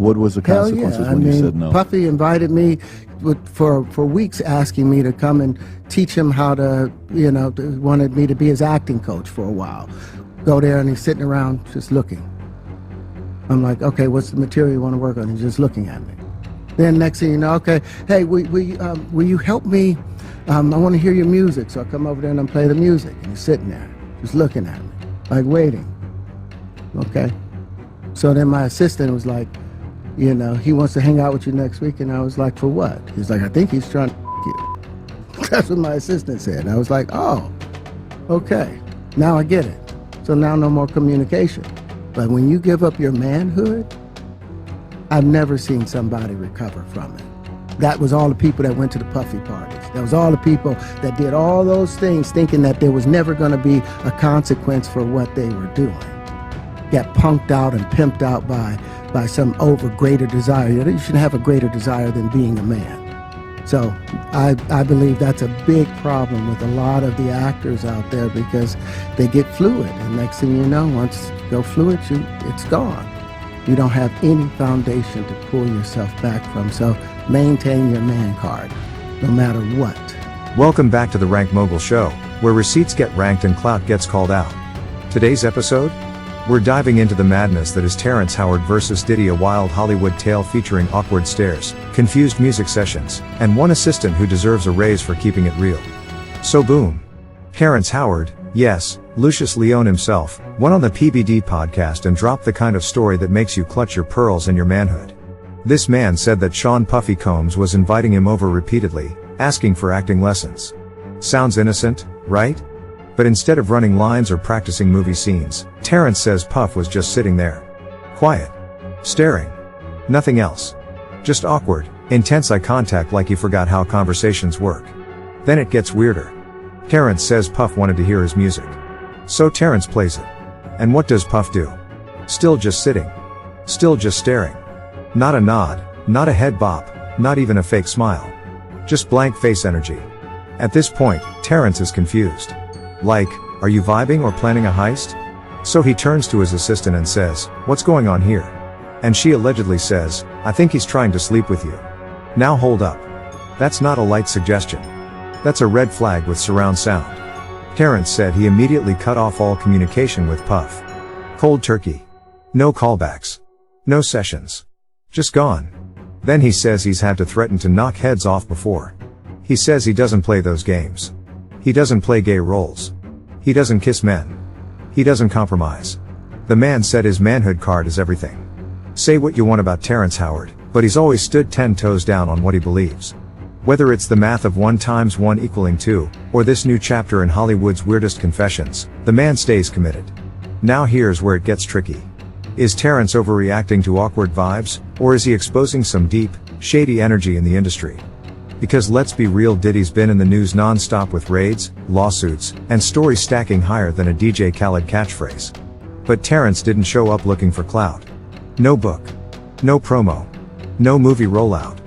What was the Hell consequences yeah. when you said no? Puffy invited me for weeks, asking me to come and teach him how to, wanted me to be his acting coach for a while. Go there and he's sitting around just looking. I'm like, okay, what's the material you want to work on? He's just looking at me. Then next thing you know, okay, hey, will you help me? I want to hear your music. So I come over there and I play the music. And he's sitting there, just looking at me, like waiting. Okay. So then my assistant was like, he wants to hang out with you next week. And I was like, for what? He's like, I think he's trying to you. That's what my assistant said. And I was like, oh, okay. Now I get it. So now no more communication. But when you give up your manhood, I've never seen somebody recover from it. That was all the people that went to the Puffy parties. That was all the people that did all those things thinking that there was never going to be a consequence for what they were doing. Got punked out and pimped out by some greater desire. You shouldn't have a greater desire than being a man. So I believe that's a big problem with a lot of the actors out there because they get fluid. And next thing you know, once you go fluid, it's gone. You don't have any foundation to pull yourself back from. So maintain your man card, no matter what. Welcome back to the Rank Mogul Show, where receipts get ranked and clout gets called out. Today's episode? We're diving into the madness that is Terrence Howard versus Diddy, a wild Hollywood tale featuring awkward stares, confused music sessions, and one assistant who deserves a raise for keeping it real. So boom. Terrence Howard, yes, Lucius Leone himself, went on the PBD Podcast and dropped the kind of story that makes you clutch your pearls and your manhood. This man said that Sean Puffy Combs was inviting him over repeatedly, asking for acting lessons. Sounds innocent, right? But instead of running lines or practicing movie scenes, Terrence says Puff was just sitting there. Quiet. Staring. Nothing else. Just awkward, intense eye contact like he forgot how conversations work. Then it gets weirder. Terrence says Puff wanted to hear his music. So Terrence plays it. And what does Puff do? Still just sitting. Still just staring. Not a nod, not a head bop, not even a fake smile. Just blank face energy. At this point, Terrence is confused. Like, are you vibing or planning a heist? So he turns to his assistant and says, what's going on here? And she allegedly says, I think he's trying to sleep with you. Now hold up. That's not a light suggestion. That's a red flag with surround sound. Terrence said he immediately cut off all communication with Puff. Cold turkey. No callbacks. No sessions. Just gone. Then he says he's had to threaten to knock heads off before. He says he doesn't play those games. He doesn't play gay roles. He doesn't kiss men. He doesn't compromise. The man said his manhood card is everything. Say what you want about Terrence Howard, but he's always stood 10 toes down on what he believes. Whether it's the math of 1 × 1 = 2, or this new chapter in Hollywood's weirdest confessions, the man stays committed. Now here's where it gets tricky. Is Terrence overreacting to awkward vibes, or is he exposing some deep, shady energy in the industry? Because let's be real, Diddy's been in the news non-stop with raids, lawsuits, and stories stacking higher than a DJ Khaled catchphrase. But Terrence didn't show up looking for clout. No book. No promo. No movie rollout.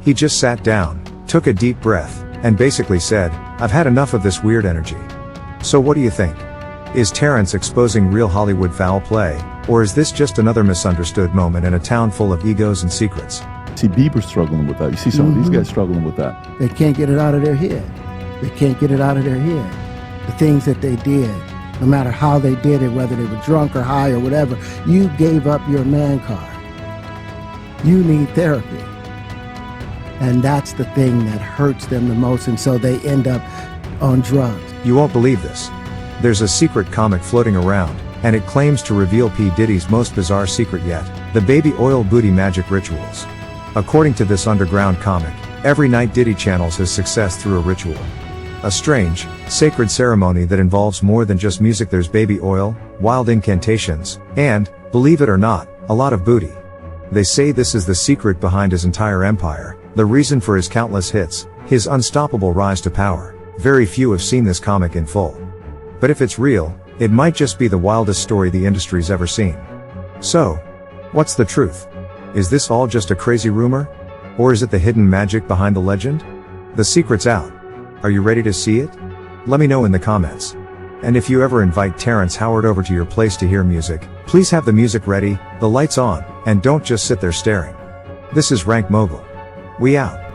He just sat down, took a deep breath, and basically said, I've had enough of this weird energy. So what do you think? Is Terrence exposing real Hollywood foul play, or is this just another misunderstood moment in a town full of egos and secrets? You see Bieber struggling with that. You see some of these guys struggling with that. They can't get it out of their head. They can't get it out of their head. The things that they did, no matter how they did it, whether they were drunk or high or whatever, you gave up your man card. You need therapy. And that's the thing that hurts them the most, and so they end up on drugs. You won't believe this. There's a secret comic floating around, and it claims to reveal P. Diddy's most bizarre secret yet, the baby oil booty magic rituals. According to this underground comic, every night Diddy channels his success through a ritual. A strange, sacred ceremony that involves more than just music. There's baby oil, wild incantations, and, believe it or not, a lot of booty. They say this is the secret behind his entire empire, the reason for his countless hits, his unstoppable rise to power. Very few have seen this comic in full. But if it's real, it might just be the wildest story the industry's ever seen. So, what's the truth? Is this all just a crazy rumor? Or is it the hidden magic behind the legend? The secret's out. Are you ready to see it? Let me know in the comments. And if you ever invite Terrence Howard over to your place to hear music, please have the music ready, the lights on, and don't just sit there staring. This is Rank Mogul. We out.